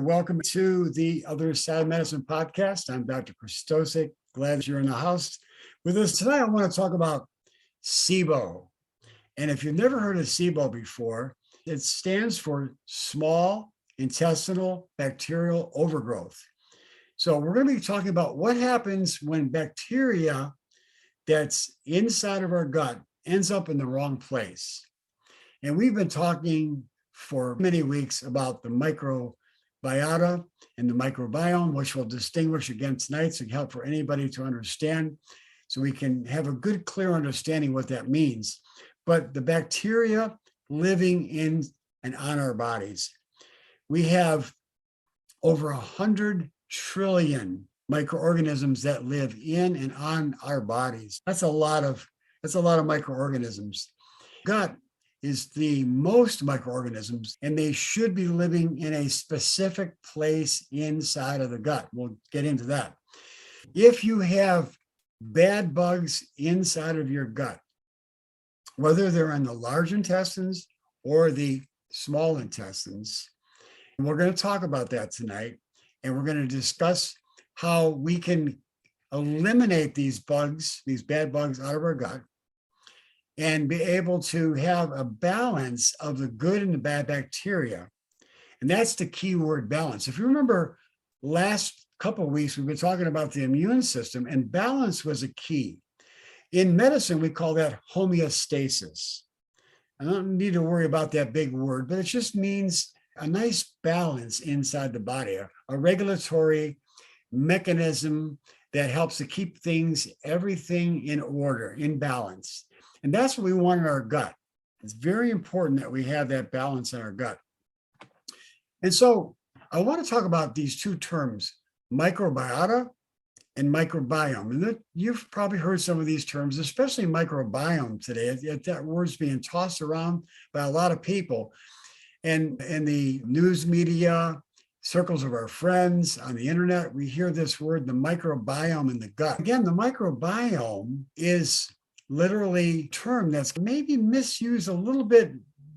Welcome to the Other Side of Medicine podcast. I'm Dr. Krystosik. Glad that you're in the house with us today. I want to talk about SIBO. And if you've never heard of SIBO before, it stands for small intestinal bacterial overgrowth. So we're going to be talking about what happens when bacteria that's inside of our gut ends up in the wrong place. And we've been talking for many weeks about the microbiota and the microbiome, which we'll distinguish again tonight to help for anybody to understand, so we can have a good, clear understanding what that means. But the bacteria living in and on our bodies, we have over 100 trillion microorganisms that live in and on our bodies. That's a lot of microorganisms. Gut is the most microorganisms, and they should be living in a specific place inside of the gut. We'll get into that. If you have bad bugs inside of your gut, whether they're in the large intestines or the small intestines, and we're going to talk about that tonight, and we're going to discuss how we can eliminate these bugs, these bad bugs out of our gut, and be able to have a balance of the good and the bad bacteria. And that's the key word, balance. If you remember, last couple of weeks, we've been talking about the immune system, and balance was a key. In medicine, we call that homeostasis. I don't need to worry about that big word, but it just means a nice balance inside the body, a regulatory mechanism that helps to keep everything in order, in balance. And that's what we want in our gut. It's very important that we have that balance in our gut. And so I want to talk about these two terms, microbiota and microbiome. And you've probably heard some of these terms, especially microbiome today. That word's being tossed around by a lot of people. And in the news media, circles of our friends, on the internet, we hear this word, the microbiome in the gut. Again, the microbiome is literally a term that's maybe misused a little bit,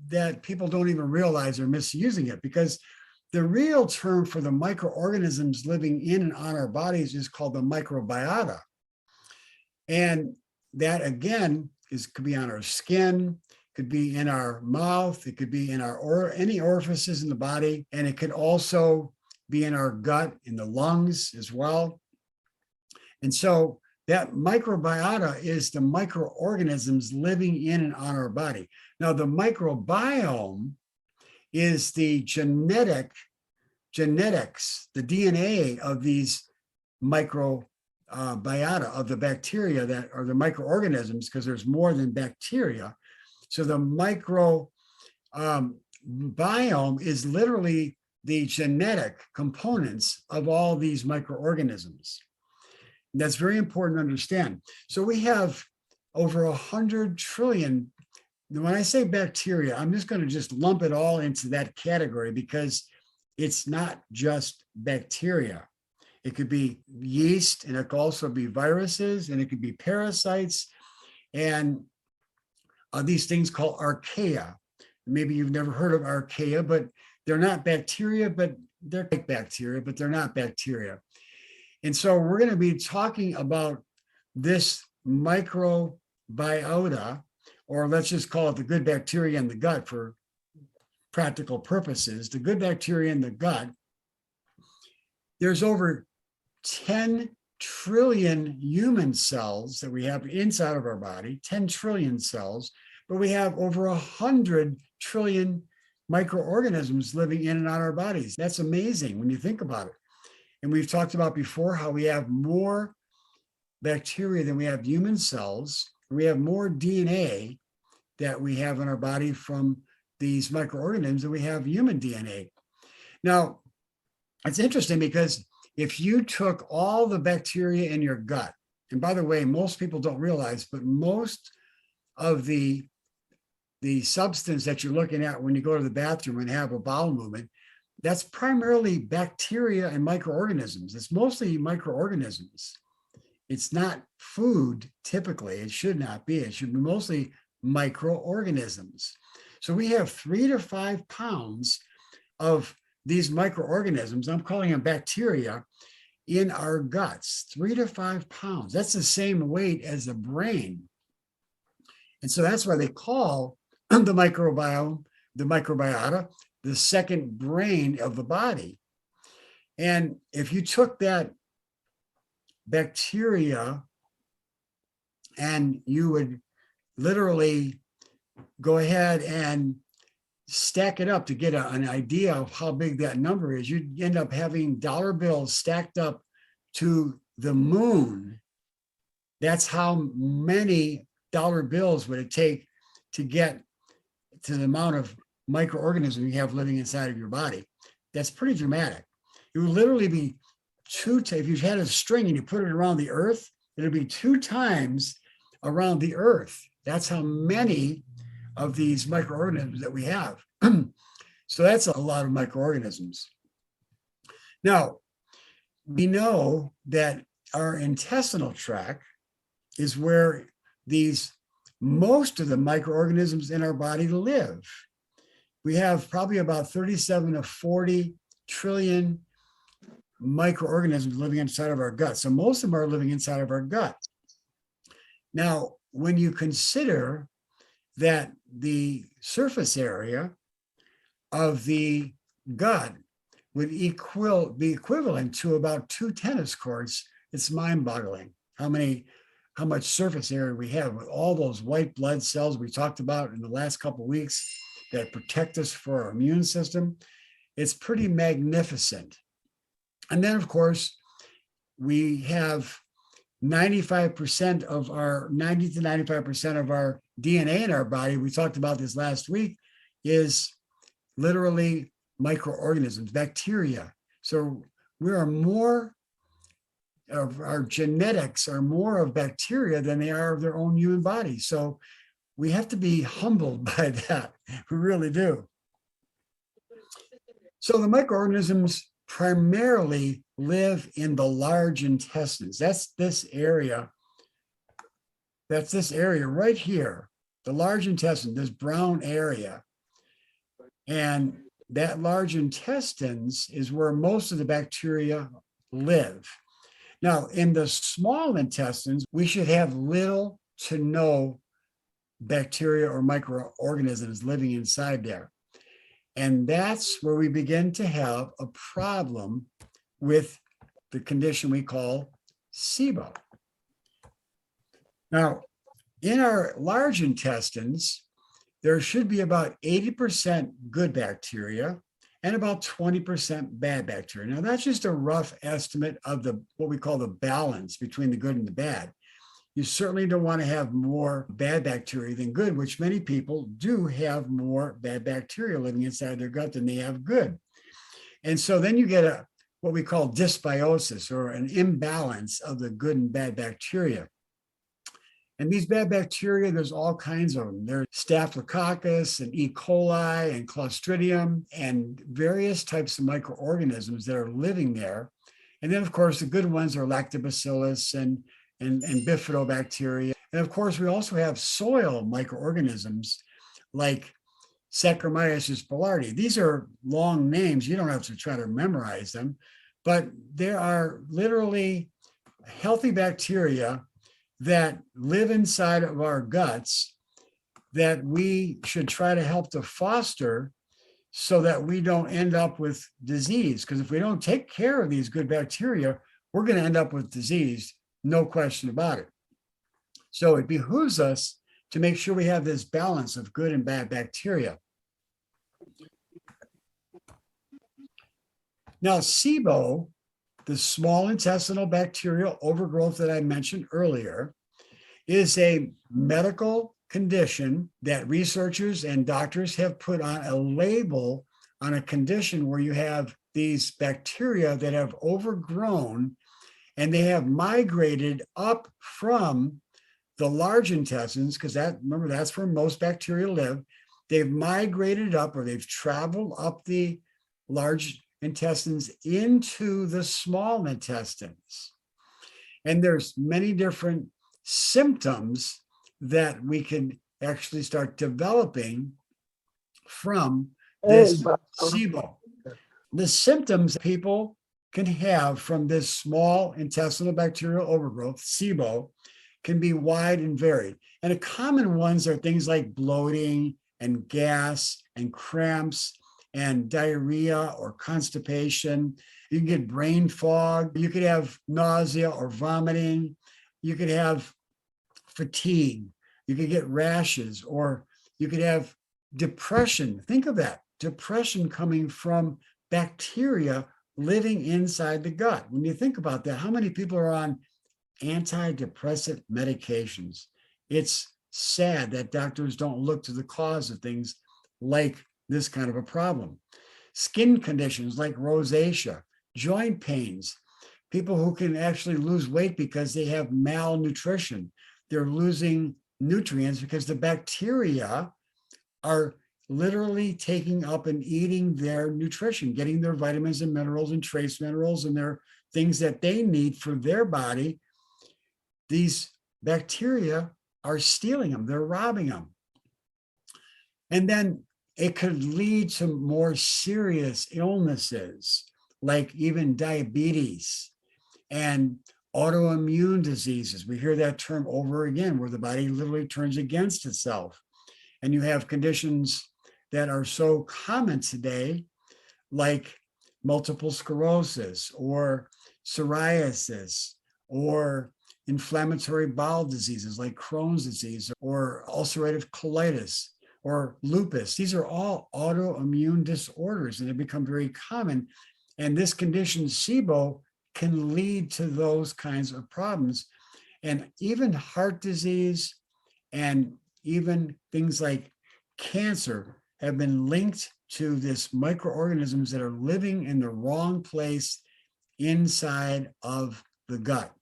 that people don't even realize they're misusing it, because the real term for the microorganisms living in and on our bodies is called the microbiota. And that, again, could be on our skin, could be in our mouth, it could be in any orifices in the body, and it could also be in our gut, in the lungs as well. And so that microbiota is the microorganisms living in and on our body. Now, the microbiome is the genetics, the DNA of these microbiota, of the bacteria that are the microorganisms, because there's more than bacteria. So the microbiome is literally the genetic components of all these microorganisms. That's very important to understand. So we have over 100 trillion. When I say bacteria, I'm just going to just lump it all into that category, because it's not just bacteria. It could be yeast, and it could also be viruses, and it could be parasites, and these things called archaea. Maybe you've never heard of archaea, but they're not bacteria, but they're like bacteria, but they're not bacteria. And so we're going to be talking about this microbiota, or let's just call it the good bacteria in the gut for practical purposes. The good bacteria in the gut, there's over 10 trillion human cells that we have inside of our body, 10 trillion cells, but we have over 100 trillion microorganisms living in and on our bodies. That's amazing when you think about it. And we've talked about before how we have more bacteria than we have human cells. We have more DNA that we have in our body from these microorganisms than we have human DNA. Now, it's interesting, because if you took all the bacteria in your gut, and by the way, most people don't realize, but most of the substance that you're looking at when you go to the bathroom and have a bowel movement, that's primarily bacteria and microorganisms. It's mostly microorganisms. It's not food typically. It should not be. It should be mostly microorganisms. So we have 3 to 5 pounds of these microorganisms, I'm calling them bacteria, in our guts, 3 to 5 pounds. That's the same weight as the brain. And so that's why they call the microbiome, the microbiota, the second brain of the body. And if you took that bacteria and you would literally go ahead and stack it up to get an idea of how big that number is, you'd end up having dollar bills stacked up to the moon. That's how many dollar bills would it take to get to the amount of microorganisms you have living inside of your body. That's pretty dramatic. It would literally be if you had a string and you put it around the earth, it'd be 2 times around the earth. That's how many of these microorganisms that we have. So that's a lot of microorganisms. Now, we know that our intestinal tract is where most of the microorganisms in our body live. We have probably about 37 to 40 trillion microorganisms living inside of our gut. So most of them are living inside of our gut. Now, when you consider that the surface area of the gut would be equivalent to about 2 tennis courts, it's mind-boggling how much surface area we have with all those white blood cells we talked about in the last couple of weeks that protect us for our immune system. It's pretty magnificent. And then, of course, we have 90 to 95% of our DNA in our body, we talked about this last week, is literally microorganisms, bacteria. So our genetics are more of bacteria than they are of their own human body. So we have to be humbled by that. We really do. So the microorganisms primarily live in the large intestines. That's this area right here, the large intestine, this brown area. And that large intestines is where most of the bacteria live. Now, in the small intestines, we should have little to no bacteria or microorganisms living inside there. And that's where we begin to have a problem with the condition we call SIBO. Now, in our large intestines, there should be about 80% good bacteria and about 20% bad bacteria. Now, that's just a rough estimate of what we call the balance between the good and the bad. You certainly don't want to have more bad bacteria than good, which many people do have more bad bacteria living inside their gut than they have good. And so then you get what we call dysbiosis, or an imbalance of the good and bad bacteria. And these bad bacteria, there's all kinds of them. There's Staphylococcus and E. coli and Clostridium and various types of microorganisms that are living there. And then, of course, the good ones are Lactobacillus and bifidobacteria. And of course, we also have soil microorganisms like Saccharomyces boulardii. These are long names. You don't have to try to memorize them, but there are literally healthy bacteria that live inside of our guts that we should try to help to foster so that we don't end up with disease. Because if we don't take care of these good bacteria, we're going to end up with disease, no question about it. So it behooves us to make sure we have this balance of good and bad bacteria. Now, SIBO, the small intestinal bacterial overgrowth that I mentioned earlier, is a medical condition that researchers and doctors have put on a label on a condition where you have these bacteria that have overgrown and they have migrated up from the large intestines, because remember, that's where most bacteria live. They've migrated up, or they've traveled up the large intestines into the small intestines. And there's many different symptoms that we can actually start developing from this SIBO. The symptoms people can have from this small intestinal bacterial overgrowth, SIBO, can be wide and varied. And the common ones are things like bloating and gas and cramps and diarrhea or constipation. You can get brain fog. You could have nausea or vomiting. You could have fatigue. You could get rashes, or you could have depression. Think of that, depression coming from bacteria living inside the gut. When you think about that, how many people are on antidepressant medications? It's sad that doctors don't look to the cause of things like this kind of a problem. Skin conditions like rosacea, joint pains, people who can actually lose weight because they have malnutrition. They're losing nutrients because the bacteria are literally taking up and eating their nutrition, getting their vitamins and minerals and trace minerals and their things that they need for their body. These bacteria are stealing them, they're robbing them. And then it could lead to more serious illnesses, like even diabetes and autoimmune diseases. We hear that term over again, where the body literally turns against itself. And you have conditions that are so common today, like multiple sclerosis or psoriasis or inflammatory bowel diseases like Crohn's disease or ulcerative colitis or lupus. These are all autoimmune disorders, and they become very common. And this condition, SIBO, can lead to those kinds of problems. And even heart disease and even things like cancer have been linked to this microorganisms that are living in the wrong place inside of the gut.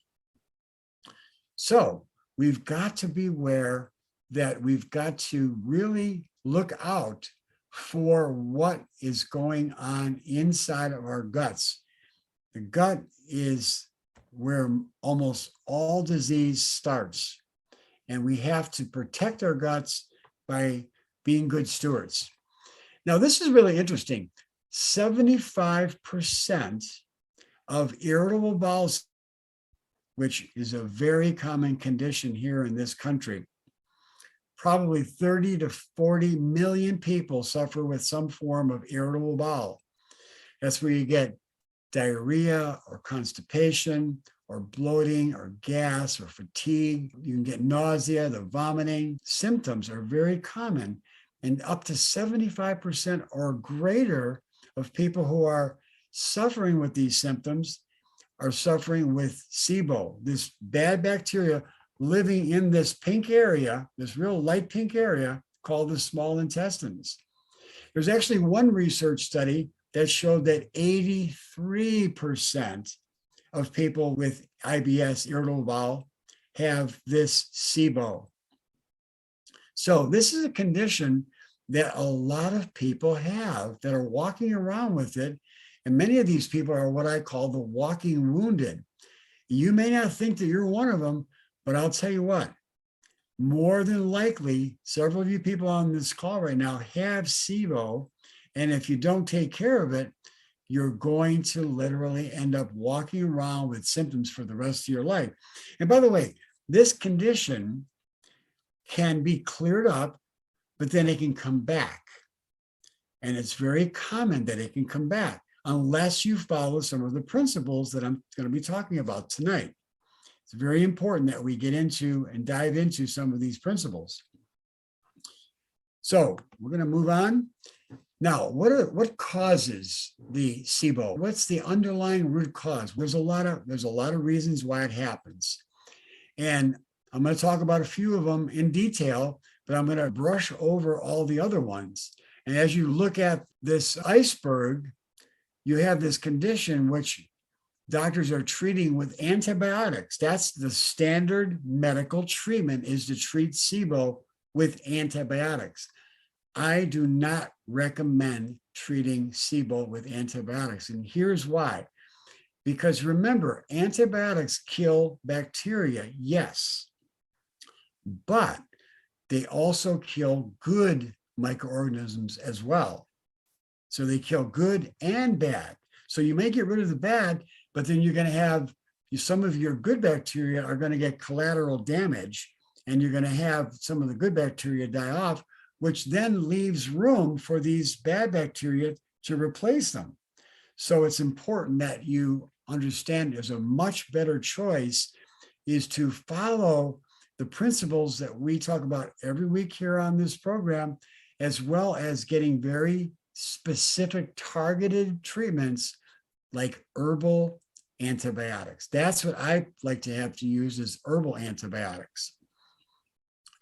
So we've got to be aware that we've got to really look out for what is going on inside of our guts. The gut is where almost all disease starts, and we have to protect our guts by being good stewards. Now, this is really interesting. 75% of irritable bowel, which is a very common condition here in this country, probably 30 to 40 million people suffer with some form of irritable bowel. That's where you get diarrhea or constipation or bloating or gas or fatigue. You can get nausea, the vomiting. Symptoms are very common, and up to 75% or greater of people who are suffering with these symptoms are suffering with SIBO, this bad bacteria living in this pink area, this real light pink area called the small intestines. There's actually one research study that showed that 83% of people with IBS, irritable bowel, have this SIBO. So this is a condition that a lot of people have that are walking around with it. And many of these people are what I call the walking wounded. You may not think that you're one of them, but I'll tell you what, more than likely, several of you people on this call right now have SIBO. And if you don't take care of it, you're going to literally end up walking around with symptoms for the rest of your life. And by the way, this condition can be cleared up, but then it can come back. And it's very common that it can come back unless you follow some of the principles that I'm going to be talking about tonight. It's very important that we get into and dive into some of these principles. So we're going to move on. Now, what causes the SIBO? What's the underlying root cause? There's a lot of reasons why it happens. And I'm going to talk about a few of them in detail, but I'm going to brush over all the other ones. And as you look at this iceberg, you have this condition which doctors are treating with antibiotics. That's the standard medical treatment, is to treat SIBO with antibiotics. I do not recommend treating SIBO with antibiotics. And here's why. Because remember, antibiotics kill bacteria, yes, but they also kill good microorganisms as well. So they kill good and bad. So you may get rid of the bad, but then you're going to have some of your good bacteria are going to get collateral damage, and you're going to have some of the good bacteria die off, which then leaves room for these bad bacteria to replace them. So it's important that you understand there's a much better choice is to follow the principles that we talk about every week here on this program, as well as getting very specific targeted treatments like herbal antibiotics. That's what I like to have to use is herbal antibiotics.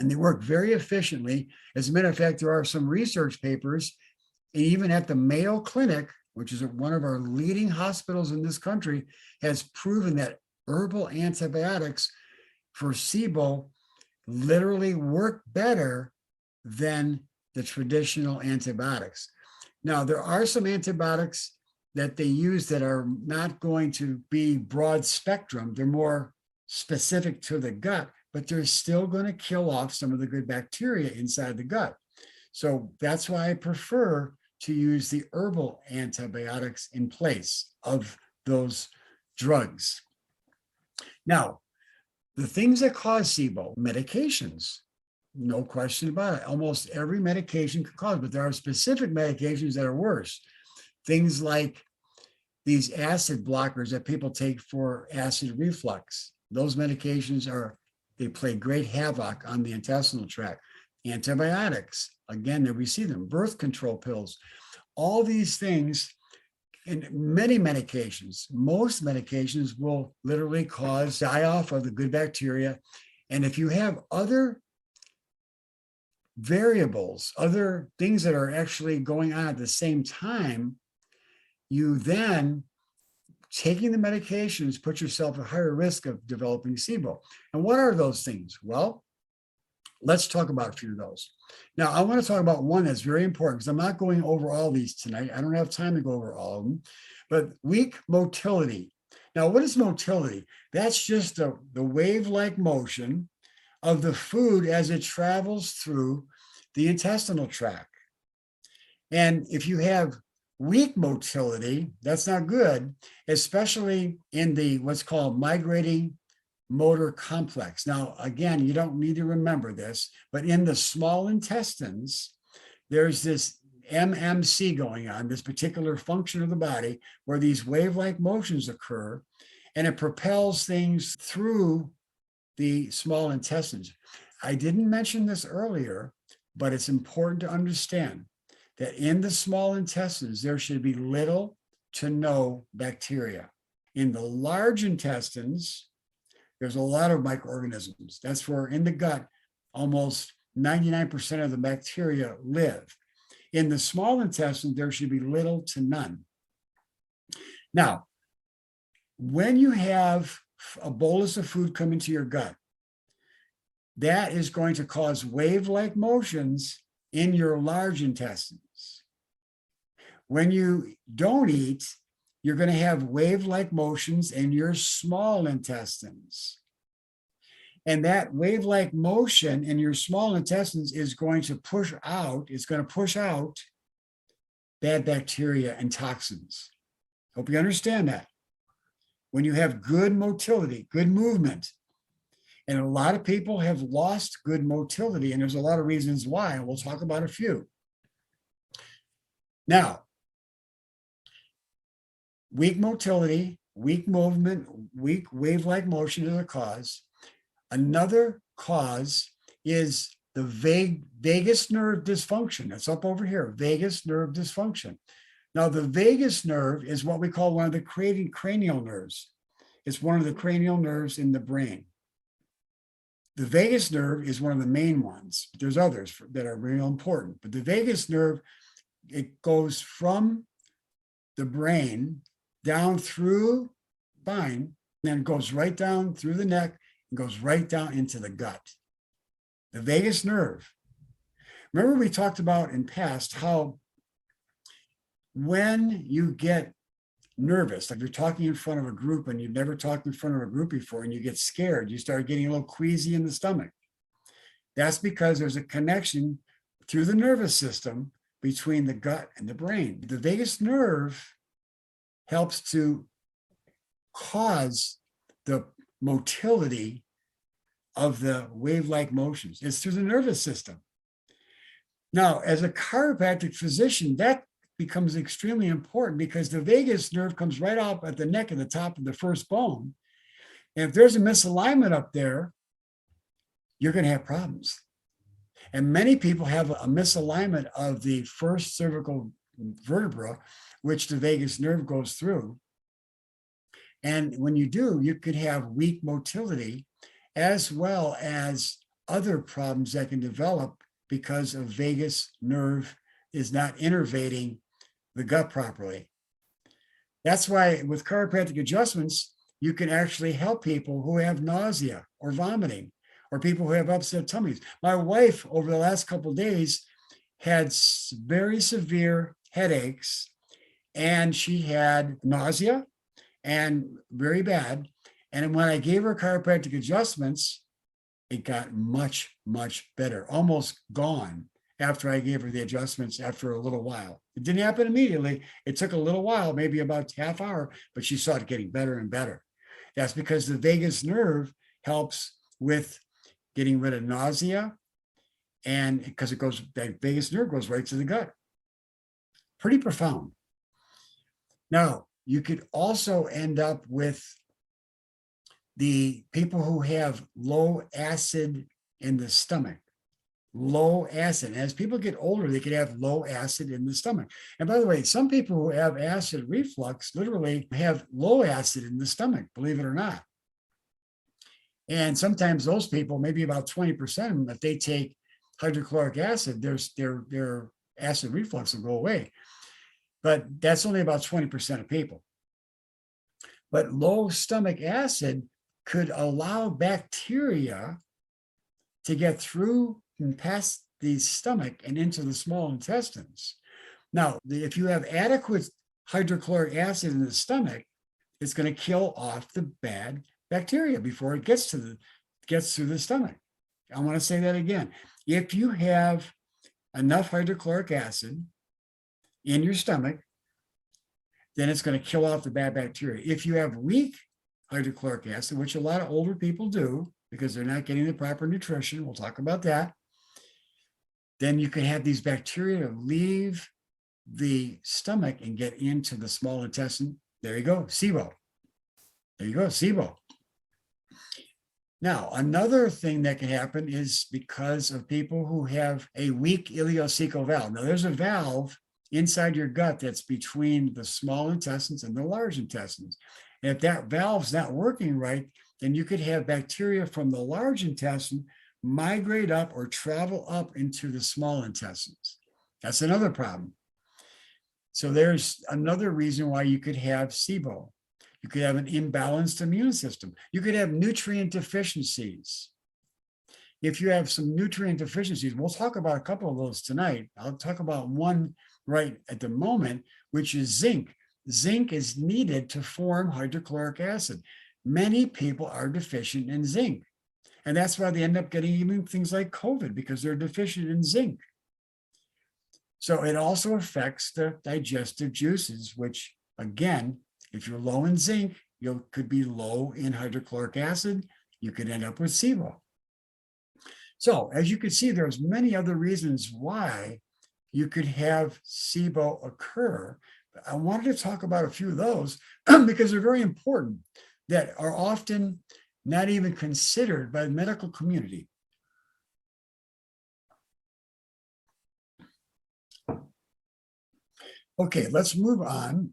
And they work very efficiently. As a matter of fact, there are some research papers, even at the Mayo Clinic, which is one of our leading hospitals in this country, has proven that herbal antibiotics for SIBO literally work better than the traditional antibiotics. Now, there are some antibiotics that they use that are not going to be broad spectrum. They're more specific to the gut, but they're still going to kill off some of the good bacteria inside the gut. So that's why I prefer to use the herbal antibiotics in place of those drugs. Now, the things that cause SIBO, medications, no question about it. Almost every medication can cause, but there are specific medications that are worse. Things like these acid blockers that people take for acid reflux. Those medications they play great havoc on the intestinal tract. Antibiotics, again, we see them, birth control pills, all these things, and many medications, most medications will literally cause die-off of the good bacteria. And if you have other variables, other things that are actually going on at the same time, you then, taking the medications, put yourself at higher risk of developing SIBO. And what are those things? Well, let's talk about a few of those. Now, I want to talk about one that's very important because I'm not going over all these tonight. I don't have time to go over all of them, but weak motility. Now, what is motility? That's just the wave-like motion of the food as it travels through the intestinal tract. And if you have weak motility, that's not good, especially in the what's called migrating motor complex. Now, again, you don't need to remember this, but in the small intestines, there's this MMC going on, this particular function of the body where these wave-like motions occur, and it propels things through the small intestines. I didn't mention this earlier, but it's important to understand that in the small intestines, there should be little to no bacteria. In the large intestines, there's a lot of microorganisms. That's where in the gut, almost 99% of the bacteria live. In the small intestine, there should be little to none. Now, when you have a bolus of food come into your gut, that is going to cause wave-like motions in your large intestines. When you don't eat, you're going to have wave-like motions in your small intestines. And that wave-like motion in your small intestines is going to push out bad bacteria and toxins. Hope you understand that. When you have good motility, good movement, and a lot of people have lost good motility, and there's a lot of reasons why, and we'll talk about a few. Now, weak motility, weak movement, weak wave-like motion is a cause. Another cause is the vagus nerve dysfunction. It's up over here, vagus nerve dysfunction. Now, the vagus nerve is what we call one of the cranial nerves. It's one of the cranial nerves in the brain. The vagus nerve is one of the main ones. There's others that are real important, but the vagus nerve, it goes from the brain down through the spine, and then goes right down through the neck and goes right down into the gut. The vagus nerve. Remember we talked about in past how when you get nervous, like you're talking in front of a group and you've never talked in front of a group before and you get scared, you start getting a little queasy in the stomach. That's because there's a connection through the nervous system between the gut and the brain. The vagus nerve helps to cause the motility of the wave-like motions. It's through the nervous system. Now, as a chiropractic physician, that becomes extremely important because the vagus nerve comes right up at the neck and the top of the first bone. And if there's a misalignment up there, you're going to have problems. And many people have a misalignment of the first cervical vertebra, which the vagus nerve goes through. And when you do, you could have weak motility as well as other problems that can develop because of vagus nerve is not innervating the gut properly. That's why with chiropractic adjustments, you can actually help people who have nausea or vomiting or people who have upset tummies. My wife, over the last couple of days, had very severe headaches, and she had nausea and very bad. And when I gave her chiropractic adjustments, it got much, much better, almost gone after I gave her the adjustments after a little while. It didn't happen immediately. It took a little while, maybe about half hour, but she saw it getting better and better. That's because the vagus nerve helps with getting rid of nausea, and because that vagus nerve goes right to the gut. Pretty profound. Now, you could also end up with the people who have low acid in the stomach. Low acid. As people get older, they could have low acid in the stomach. And by the way, some people who have acid reflux literally have low acid in the stomach, believe it or not. And sometimes those people, maybe about 20% of them, if they take hydrochloric acid, their acid reflux will go away. But that's only about 20% of people. But low stomach acid could allow bacteria to get through and past the stomach and into the small intestines. Now, if you have adequate hydrochloric acid in the stomach, it's going to kill off the bad bacteria before it gets through the stomach. I want to say that again. If you have enough hydrochloric acid in your stomach, then it's going to kill off the bad bacteria. If you have weak hydrochloric acid, which a lot of older people do because they're not getting the proper nutrition, we'll talk about that, then you can have these bacteria leave the stomach and get into the small intestine. There you go, SIBO. There you go, SIBO. Now, another thing that can happen is because of people who have a weak ileocecal valve. Now, there's a valve inside your gut that's between the small intestines and the large intestines. And if that valve's not working right, then you could have bacteria from the large intestine migrate up or travel up into the small intestines. That's another problem. So there's another reason why you could have SIBO. You could have an imbalanced immune system. You could have nutrient deficiencies. If you have some nutrient deficiencies, we'll talk about a couple of those tonight. I'll talk about one right at the moment, which is zinc. Zinc is needed to form hydrochloric acid. Many people are deficient in zinc. And that's why they end up getting even things like COVID, because they're deficient in zinc. So it also affects the digestive juices, which again, if you're low in zinc, you could be low in hydrochloric acid. You could end up with SIBO. So as you can see, there's many other reasons why you could have SIBO occur. I wanted to talk about a few of those because they're very important, that are often not even considered by the medical community. Okay, let's move on.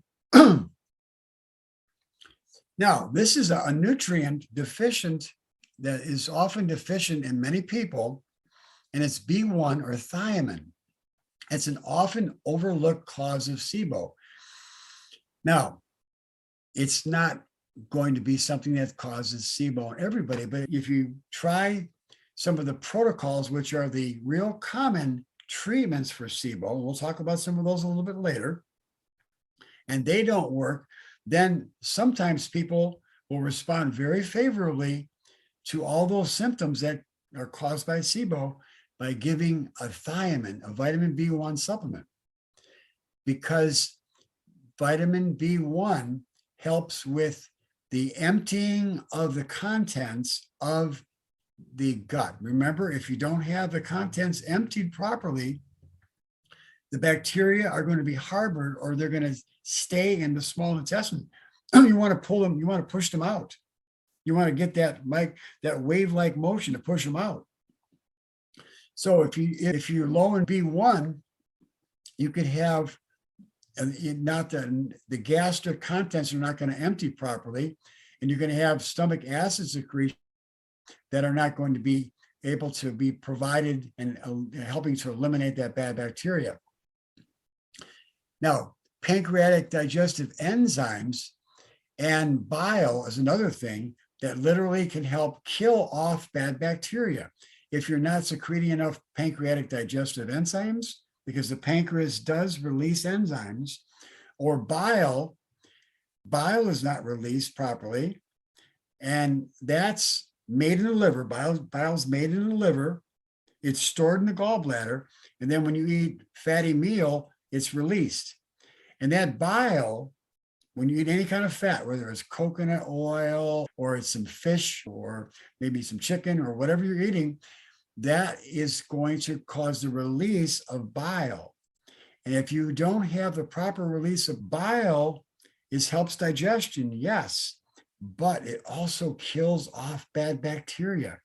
Now, this is a nutrient deficient that is often deficient in many people, and it's B1 or thiamine. It's an often overlooked cause of SIBO. Now, it's not going to be something that causes SIBO in everybody, but if you try some of the protocols, which are the real common treatments for SIBO, we'll talk about some of those a little bit later, and they don't work, then sometimes people will respond very favorably to all those symptoms that are caused by SIBO by giving a thiamine, a vitamin B1 supplement. because vitamin B1 helps with the emptying of the contents of the gut. Remember, if you don't have the contents emptied properly, the bacteria are going to be harbored, or they're going to stay in the small intestine. You want to pull them, you want to push them out. You want to get that wave-like motion to push them out. So if you're low in B1, you could have not the gastric contents are not going to empty properly, and you're going to have stomach acid secretion that are not going to be able to be provided and helping to eliminate that bad bacteria. Now, pancreatic digestive enzymes and bile is another thing that literally can help kill off bad bacteria. If you're not secreting enough pancreatic digestive enzymes, because the pancreas does release enzymes, or bile is not released properly, and that's made in the liver. Bile's made in the liver. It's stored in the gallbladder, and then when you eat fatty meal, it's released. And that bile, when you eat any kind of fat, whether it's coconut oil or it's some fish or maybe some chicken or whatever you're eating, that is going to cause the release of bile. And if you don't have the proper release of bile, it helps digestion, yes, but it also kills off bad bacteria.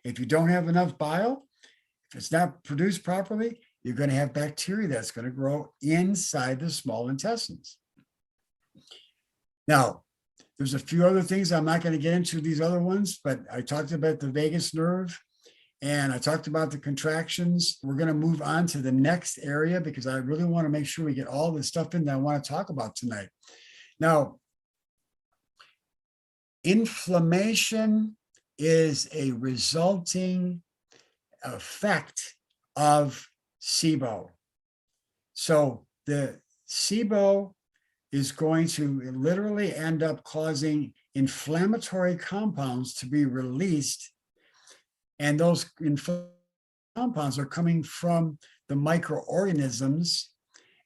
If you don't have enough bile, if it's not produced properly, you're going to have bacteria that's going to grow inside the small intestines. Now, there's a few other things. I'm not going to get into these other ones, but I talked about the vagus nerve and I talked about the contractions. We're going to move on to the next area because I really want to make sure we get all the stuff in that I want to talk about tonight. Now, inflammation is a resulting effect of SIBO. So the SIBO is going to literally end up causing inflammatory compounds to be released. And those compounds are coming from the microorganisms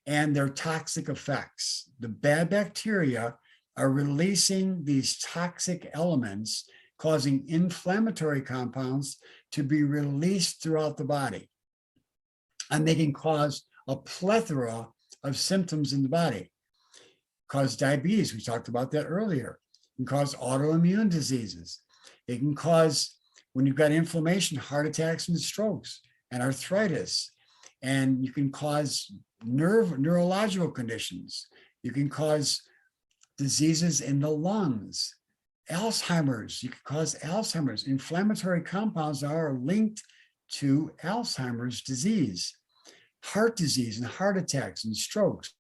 and their toxic effects. The bad bacteria are releasing these toxic elements, causing inflammatory compounds to be released throughout the body. And they can cause a plethora of symptoms in the body. Cause diabetes, we talked about that earlier. It can cause autoimmune diseases. It can cause, when you've got inflammation, heart attacks and strokes and arthritis. And you can cause neurological conditions. You can cause diseases in the lungs. Alzheimer's, you can cause Alzheimer's. Inflammatory compounds are linked to Alzheimer's disease, heart disease and heart attacks and strokes.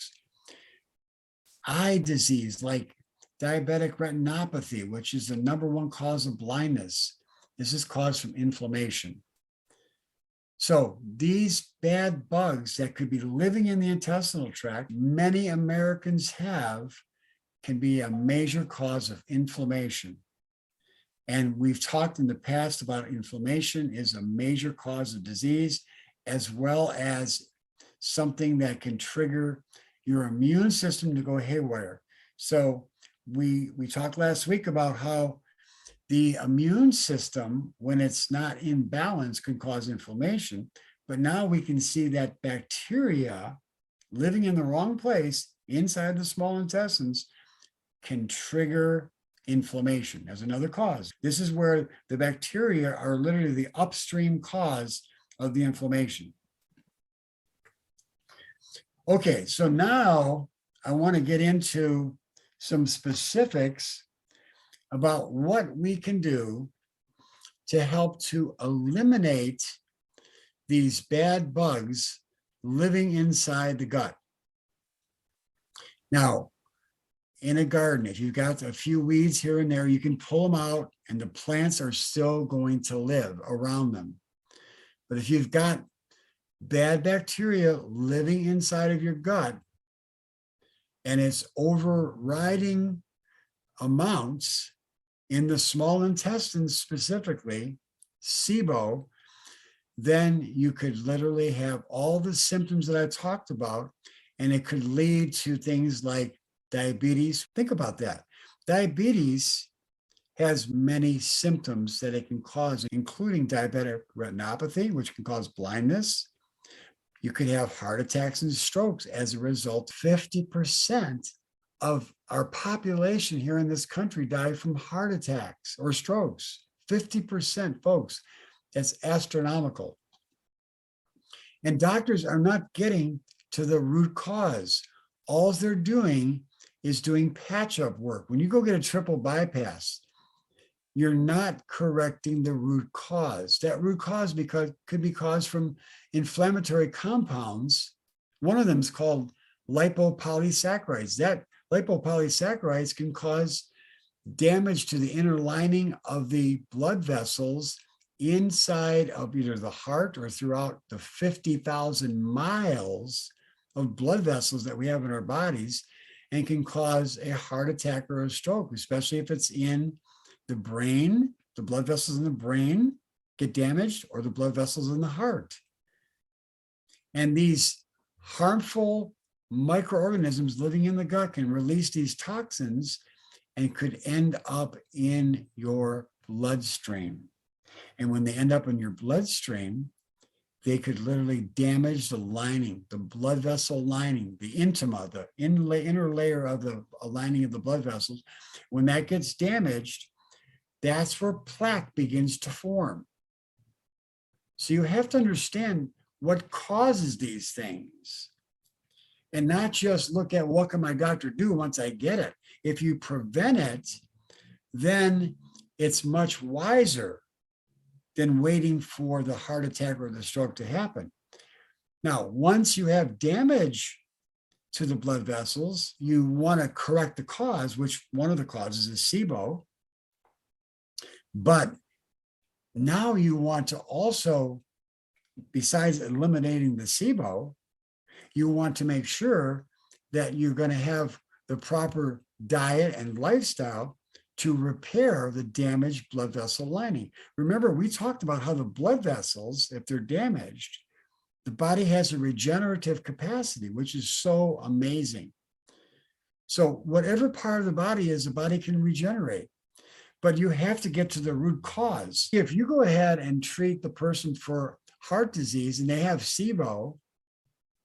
Eye disease like diabetic retinopathy, which is the #1 cause of blindness. This is caused from inflammation. So these bad bugs that could be living in the intestinal tract, many Americans have, can be a major cause of inflammation. And we've talked in the past about inflammation is a major cause of disease, as well as something that can trigger your immune system to go haywire. So we talked last week about how the immune system, when it's not in balance, can cause inflammation. But now we can see that bacteria living in the wrong place inside the small intestines can trigger inflammation as another cause. This is where the bacteria are literally the upstream cause of the inflammation. Okay, so now I want to get into some specifics about what we can do to help to eliminate these bad bugs living inside the gut. Now, in a garden, if you've got a few weeds here and there, you can pull them out and the plants are still going to live around them. But if you've got bad bacteria living inside of your gut and it's overriding amounts in the small intestines, specifically SIBO, then you could literally have all the symptoms that I talked about, and it could lead to things like diabetes. Think about that. Diabetes has many symptoms that it can cause, including diabetic retinopathy, which can cause blindness. You could have heart attacks and strokes as a result. 50% of our population here in this country die from heart attacks or strokes. 50%, folks. That's astronomical. And doctors are not getting to the root cause. All they're doing is doing patch-up work. When you go get a triple bypass, you're not correcting the root cause. That root cause could be caused from inflammatory compounds. One of them is called lipopolysaccharides. That lipopolysaccharides can cause damage to the inner lining of the blood vessels inside of either the heart or throughout the 50,000 miles of blood vessels that we have in our bodies, and can cause a heart attack or a stroke, especially if it's in the brain. The blood vessels in the brain get damaged, or the blood vessels in the heart. And these harmful microorganisms living in the gut can release these toxins and could end up in your bloodstream. And when they end up in your bloodstream, they could literally damage the lining, the blood vessel lining, the intima, the inner layer of the lining of the blood vessels. When that gets damaged, that's where plaque begins to form. So you have to understand what causes these things, and not just look at what can my doctor do once I get it. If you prevent it, then it's much wiser than waiting for the heart attack or the stroke to happen. Now, once you have damage to the blood vessels, you want to correct the cause, which one of the causes is SIBO. But now you want to also, besides eliminating the SIBO, you want to make sure that you're going to have the proper diet and lifestyle to repair the damaged blood vessel lining. Remember, we talked about how the blood vessels, if they're damaged, the body has a regenerative capacity, which is so amazing. So whatever part of the body is, the body can regenerate. But you have to get to the root cause. If you go ahead and treat the person for heart disease and they have SIBO,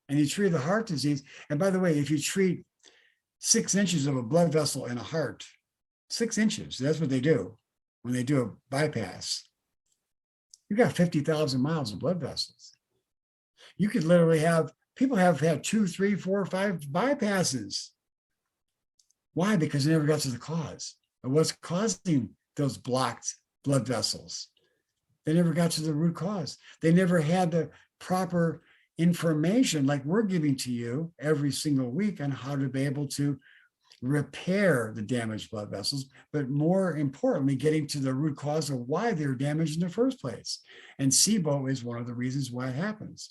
and you treat the heart disease, and by the way, if you treat 6 inches of a blood vessel in a heart, 6 inches, that's what they do when they do a bypass. You got 50,000 miles of blood vessels. You could literally have, people have had 2, 3, 4, 5 bypasses. Why? Because they never got to the cause of what's causing those blocked blood vessels. They never got to the root cause. They never had the proper information like we're giving to you every single week on how to be able to repair the damaged blood vessels, but more importantly, getting to the root cause of why they're damaged in the first place. And SIBO is one of the reasons why it happens.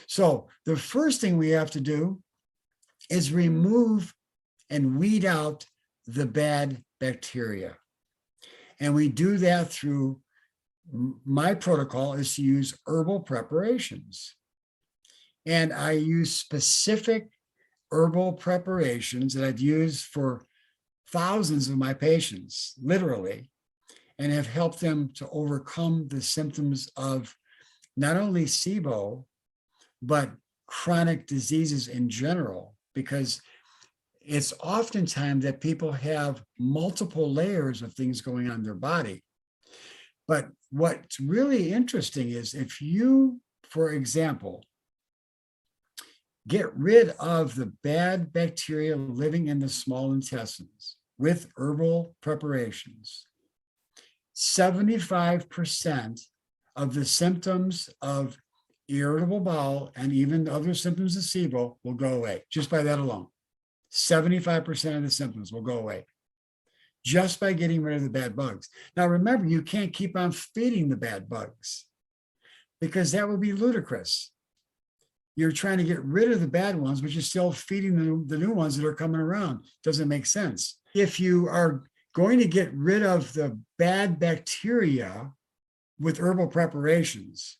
So the first thing we have to do is remove and weed out the bad bacteria. And we do that through, my protocol is to use herbal preparations. And I use specific herbal preparations that I've used for thousands of my patients, literally, and have helped them to overcome the symptoms of not only SIBO, but chronic diseases in general, because it's oftentimes that people have multiple layers of things going on in their body. But what's really interesting is if you, for example, get rid of the bad bacteria living in the small intestines with herbal preparations, 75% of the symptoms of irritable bowel and even other symptoms of SIBO will go away just by that alone. 75% of the symptoms will go away just by getting rid of the bad bugs. Now, remember, you can't keep on feeding the bad bugs because that would be ludicrous. You're trying to get rid of the bad ones, but you're still feeding the new ones that are coming around. Doesn't make sense. If you are going to get rid of the bad bacteria with herbal preparations,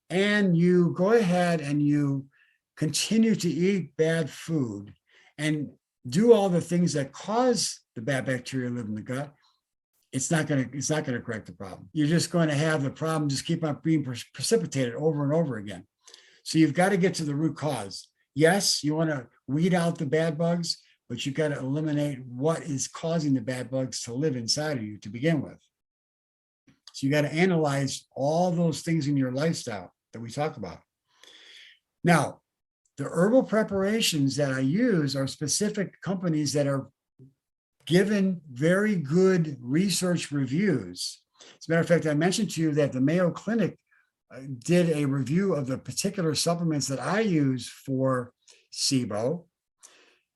and you go ahead and you continue to eat bad food and do all the things that cause the bad bacteria to live in the gut, it's not going to correct the problem. You're just going to have the problem just keep on being precipitated over and over again. So you've got to get to the root cause. Yes, you want to weed out the bad bugs, but you've got to eliminate what is causing the bad bugs to live inside of you to begin with. So you got to analyze all those things in your lifestyle that we talk about. Now, the herbal preparations that I use are specific companies that are given very good research reviews. As a matter of fact, I mentioned to you that the Mayo Clinic did a review of the particular supplements that I use for SIBO.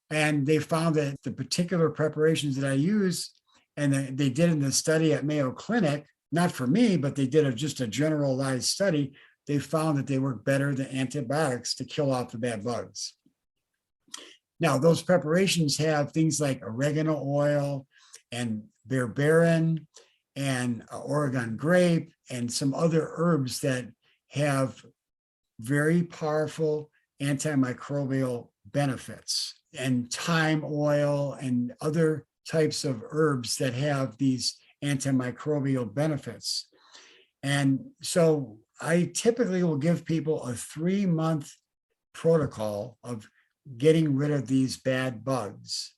And they found that the particular preparations that I use, and they did in the study at Mayo Clinic, not for me, but they did just a generalized study, they found that they work better than antibiotics to kill off the bad bugs. Now, those preparations have things like oregano oil and berberine and Oregon grape and some other herbs that have very powerful antimicrobial benefits, and thyme oil and other types of herbs that have these antimicrobial benefits. And so I typically will give people a 3-month protocol of getting rid of these bad bugs.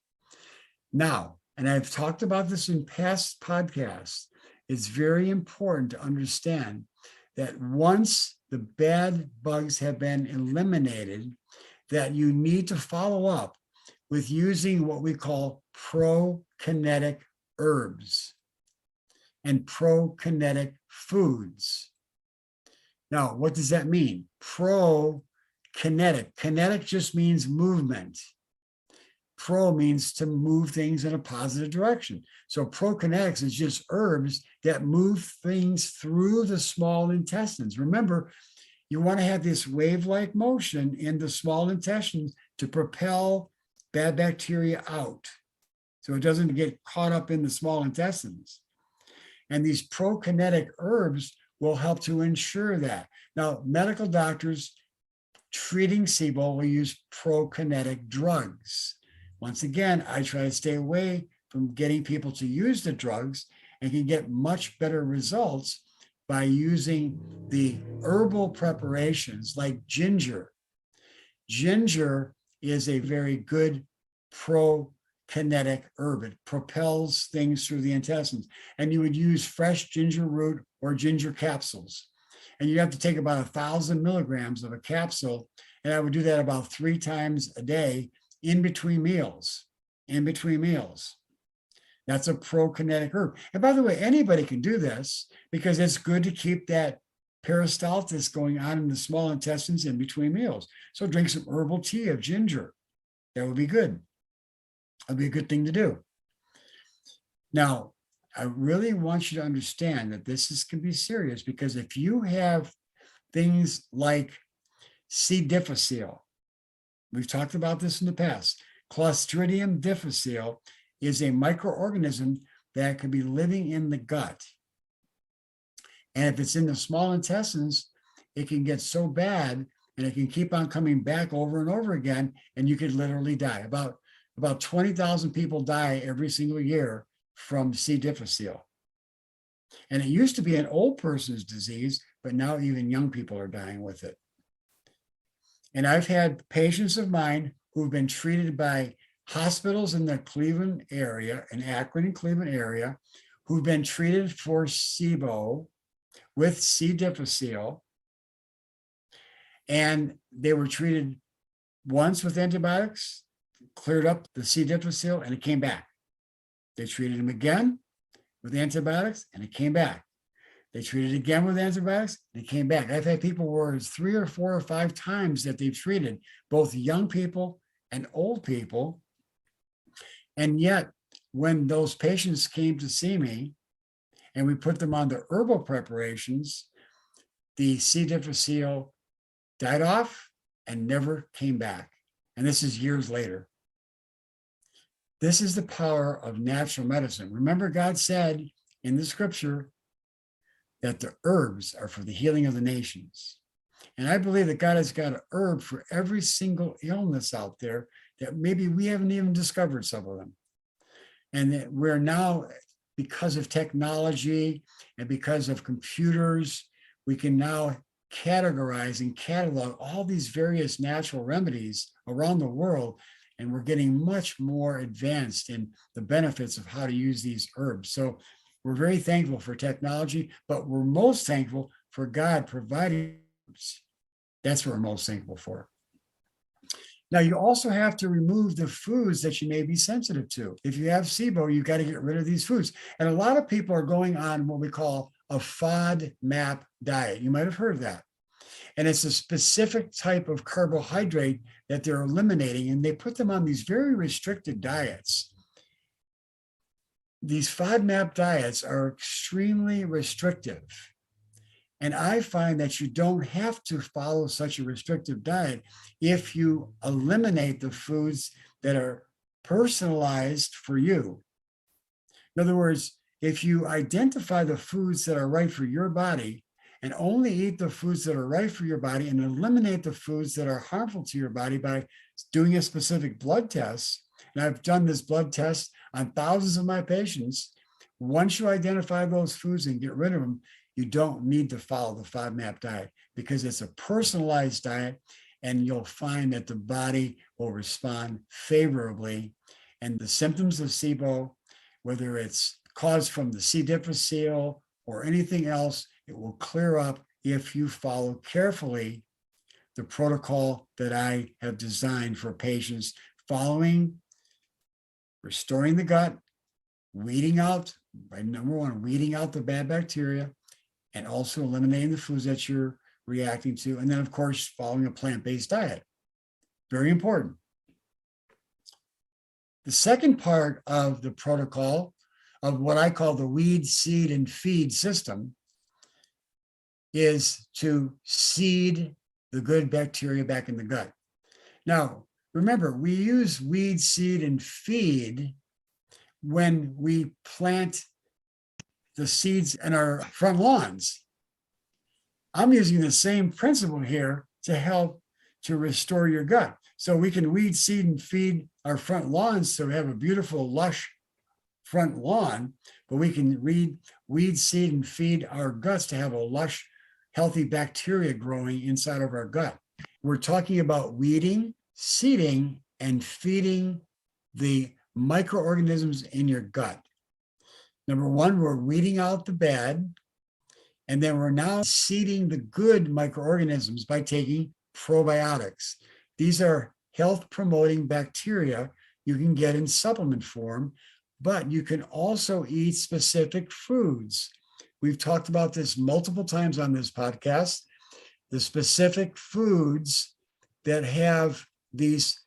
Now, and I've talked about this in past podcasts, it's very important to understand that once the bad bugs have been eliminated, that you need to follow up with using what we call prokinetic herbs and prokinetic foods. Now, what does that mean? Prokinetic. Kinetic just means movement. Pro means to move things in a positive direction. So prokinetics is just herbs that move things through the small intestines. Remember, you want to have this wave-like motion in the small intestines to propel bad bacteria out, so it doesn't get caught up in the small intestines. And these prokinetic herbs will help to ensure that. Now, medical doctors treating SIBO will use prokinetic drugs. Once again, I try to stay away from getting people to use the drugs and can get much better results by using the herbal preparations like ginger. Ginger is a very good prokinetic herb. It propels things through the intestines. And you would use fresh ginger root or ginger capsules. And you have to take about 1,000 milligrams of a capsule. And I would do that about 3 times a day in between meals. That's a prokinetic herb. And by the way, anybody can do this because it's good to keep that peristalsis going on in the small intestines in between meals. So drink some herbal tea of ginger. That would be good. That'd be a good thing to do. Now, I really want you to understand that this can be serious, because if you have things like C. difficile, we've talked about this in the past, Clostridium difficile is a microorganism that could be living in the gut. And if it's in the small intestines, it can get so bad and it can keep on coming back over and over again, and you could literally die. About 20,000 people die every single year from C. difficile. And it used to be an old person's disease, but now even young people are dying with it. And I've had patients of mine who've been treated by hospitals in the Cleveland area, in Akron and Cleveland area, who've been treated for SIBO with C. difficile. And they were treated once with antibiotics, cleared up the C. difficile, and it came back. They treated them again with antibiotics, and it came back. They treated again with antibiotics, and it came back. I've had people where it's 3 or 4 or 5 times that they've treated both young people and old people. And yet, when those patients came to see me and we put them on the herbal preparations, the C. difficile died off and never came back. And this is years later. This is the power of natural medicine. Remember, God said in the scripture that the herbs are for the healing of the nations. And I believe that God has got an herb for every single illness out there that maybe we haven't even discovered some of them. And that we're now, because of technology and because of computers, we can now categorize and catalog all these various natural remedies around the world. And we're getting much more advanced in the benefits of how to use these herbs. So we're very thankful for technology, but we're most thankful for God providing herbs. That's what we're most thankful for. Now, you also have to remove the foods that you may be sensitive to. If you have SIBO, you got to get rid of these foods. And a lot of people are going on what we call a FODMAP diet. You might have heard of that. And it's a specific type of carbohydrate that they're eliminating, and they put them on these very restricted diets. These FODMAP diets are extremely restrictive. And I find that you don't have to follow such a restrictive diet if you eliminate the foods that are personalized for you. In other words, if you identify the foods that are right for your body and only eat the foods that are right for your body and eliminate the foods that are harmful to your body by doing a specific blood test, and I've done this blood test on thousands of my patients, once you identify those foods and get rid of them, you don't need to follow the FODMAP diet because it's a personalized diet, and you'll find that the body will respond favorably. And the symptoms of SIBO, whether it's caused from the C. difficile or anything else, it will clear up if you follow carefully the protocol that I have designed for patients, following, restoring the gut, weeding out, by number one, weeding out the bad bacteria, and also eliminating the foods that you're reacting to. And then, of course, following a plant-based diet. Very important. The second part of the protocol of what I call the weed, seed, and feed system is to seed the good bacteria back in the gut. Now, remember, we use weed, seed, and feed when we plant the seeds in our front lawns. I'm using the same principle here to help to restore your gut. So we can weed, seed, and feed our front lawns so we have a beautiful, lush front lawn, but we can weed, seed, and feed our guts to have a lush, healthy bacteria growing inside of our gut. We're talking about weeding, seeding, and feeding the microorganisms in your gut. Number one, we're weeding out the bad, and then we're now seeding the good microorganisms by taking probiotics. These are health-promoting bacteria you can get in supplement form, but you can also eat specific foods. We've talked about this multiple times on this podcast. The specific foods that have these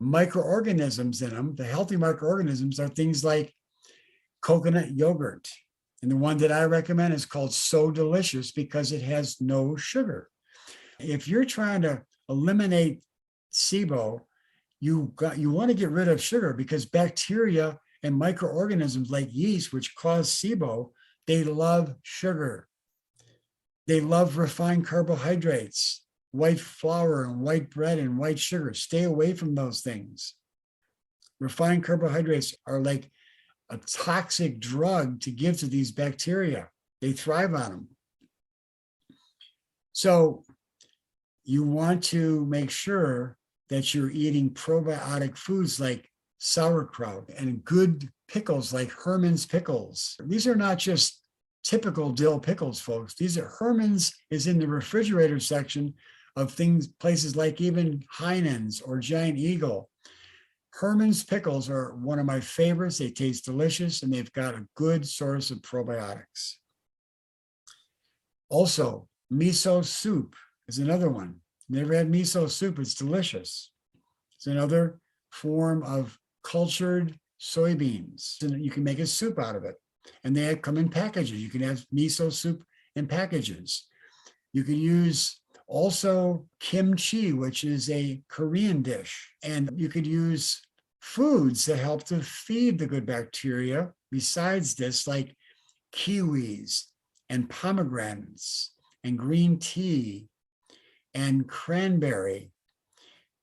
microorganisms in them, the healthy microorganisms, are things like coconut yogurt. And the one that I recommend is called So Delicious because it has no sugar. If you're trying to eliminate SIBO, you want to get rid of sugar because bacteria and microorganisms like yeast, which cause SIBO, they love sugar. They love refined carbohydrates, white flour and white bread and white sugar. Stay away from those things. Refined carbohydrates are like a toxic drug to give to these bacteria. They thrive on them. So you want to make sure that you're eating probiotic foods like sauerkraut and good pickles like Herman's pickles. These are not just typical dill pickles, folks. These are Herman's is in the refrigerator section of things, places like even Heinen's or Giant Eagle. Herman's pickles are one of my favorites. They taste delicious and they've got a good source of probiotics. Also, miso soup is another one. Never had miso soup, it's delicious. It's another form of cultured soybeans. And you can make a soup out of it. And they come in packages. You can have miso soup in packages. You can use also kimchi, which is a Korean dish. And you could use foods that help to feed the good bacteria besides this, like kiwis and pomegranates and green tea and cranberry.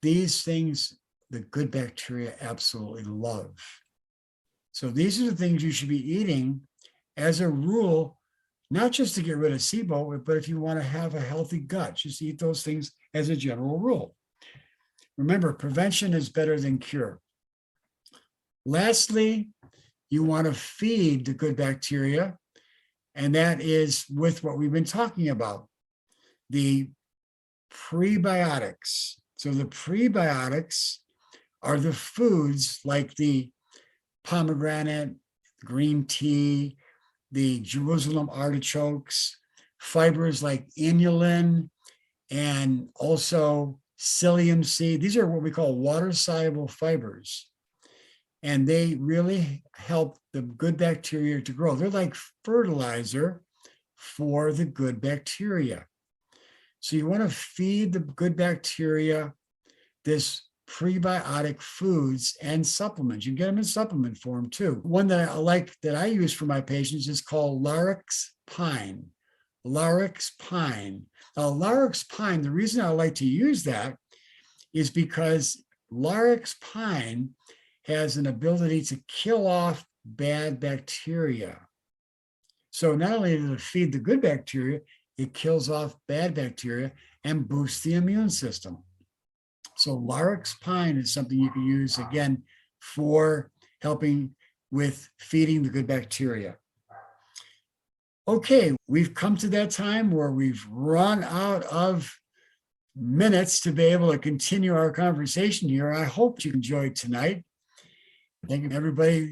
These things, the good bacteria absolutely love. So these are the things you should be eating as a rule, not just to get rid of SIBO, but if you want to have a healthy gut, just eat those things as a general rule. Remember, prevention is better than cure. Lastly, you want to feed the good bacteria, and that is with what we've been talking about, the prebiotics. So the prebiotics are the foods like the pomegranate, green tea, the Jerusalem artichokes, fibers like inulin, and also psyllium seed. These are what we call water-soluble fibers. And they really help the good bacteria to grow. They're like fertilizer for the good bacteria. So you want to feed the good bacteria this prebiotic foods and supplements. You can get them in supplement form too. One that I like that I use for my patients is called Larix Pine. Larix Pine. Now, Larix Pine, the reason I like to use that is because Larix Pine has an ability to kill off bad bacteria. So not only does it feed the good bacteria, it kills off bad bacteria and boosts the immune system. So Larix Pine is something you can use, again, for helping with feeding the good bacteria. Okay, we've come to that time where we've run out of minutes to be able to continue our conversation here. I hope you enjoyed tonight. Thank you, everybody.